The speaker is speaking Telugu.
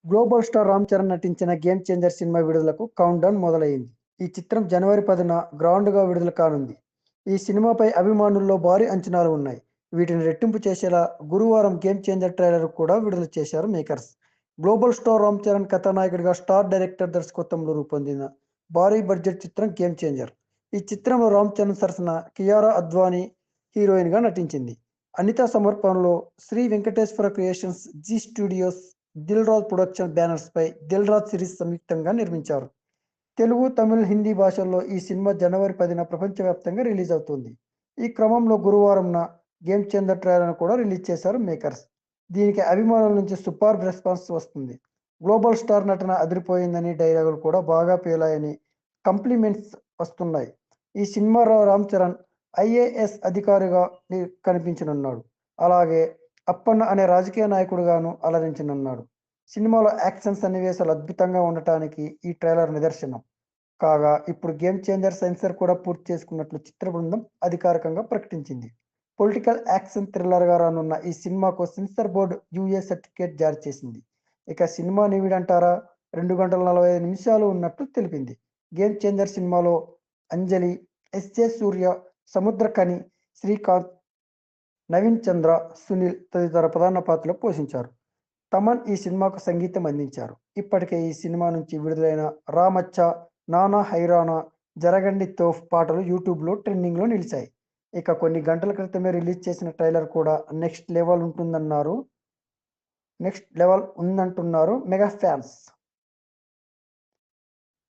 గ్లోబల్ స్టార్ రామ్ చరణ్ నటించిన గేమ్ చేంజర్ సినిమా విడుదలకు కౌంట్ డౌన్ మొదలైంది. ఈ చిత్రం జనవరి 10న గ్రాండ్గా విడుదల కానుంది. ఈ సినిమాపై అభిమానుల్లో భారీ అంచనాలు ఉన్నాయి. వీటిని రెట్టింపు చేసేలా గురువారం గేమ్ చేంజర్ ట్రైలర్ కూడా విడుదల చేశారు makers. Global star Ram Charan కథానాయకుడిగా స్టార్ డైరెక్టర్ దర్శకత్వంలో రూపొందిన భారీ బడ్జెట్ చిత్రం గేమ్ చేంజర్. ఈ చిత్రంలో రామ్ చరణ్ సరసన కియారా అద్వానీ హీరోయిన్గా నటించింది. అనితా సమర్పణలో Sri Venkateswara creations, Zee studios, Dil Raju production banners పై దిల్ రాజు సిరీస్ సంయుక్తంగా నిర్మించారు. తెలుగు, తమిళ్, హిందీ భాషల్లో ఈ సినిమా జనవరి 10న ప్రపంచవ్యాప్తంగా రిలీజ్ అవుతుంది. ఈ క్రమంలో గురువారంన గేమ్ చేంజర్ ట్రైలర్ కూడా రిలీజ్ చేశారు మేకర్స్. దీనికి అభిమానుల నుంచి సూపర్ రెస్పాన్స్ వస్తుంది. గ్లోబల్ స్టార్ నటన అదిరిపోయిందని, డైలాగులు కూడా బాగా పేలాయని కంప్లిమెంట్స్ వస్తున్నాయి. ఈ సినిమాలో రామ్ చరణ్ ఐఏఎస్ అధికారిగా కనిపించనున్నాడు. అలాగే అప్పన్న అనే రాజకీయ నాయకుడిగాను అలరించనున్నాడు. సినిమాలో యాక్షన్ సన్నివేశాలు అద్భుతంగా ఉండటానికి ఈ ట్రైలర్ నిదర్శనం. కాగా ఇప్పుడు గేమ్ చేంజర్ సెన్సర్ కూడా పూర్తి చేసుకున్నట్లు చిత్ర బృందం అధికారికంగా ప్రకటించింది. పొలిటికల్ యాక్షన్ థ్రిల్లర్గా రానున్న ఈ సినిమాకు సెన్సార్ బోర్డు యూఏ సర్టిఫికేట్ జారీ చేసింది. ఇక సినిమా నివిడంటారా 2 గంటల 45 నిమిషాలు ఉన్నట్లు తెలిపింది. గేమ్ చేంజర్ సినిమాలో అంజలి, ఎస్జే సూర్య, సముద్రఖని, శ్రీకాంత్, నవీన్ చంద్ర, సునీల్ తదితర ప్రధాన పాత్రలు పోషించారు. తమన్ ఈ సినిమాకు సంగీతం అందించారు. ఇప్పటికే ఈ సినిమా నుంచి విడుదలైన రామచ్చ, నానా హైరానా, జరగండి తోఫ్ పాటలు యూట్యూబ్లో ట్రెండింగ్లో నిలిచాయి. ఇక కొన్ని గంటల క్రితమే రిలీజ్ చేసిన ట్రైలర్ కూడా నెక్స్ట్ లెవెల్ ఉందంటున్నారు మెగా ఫ్యాన్స్.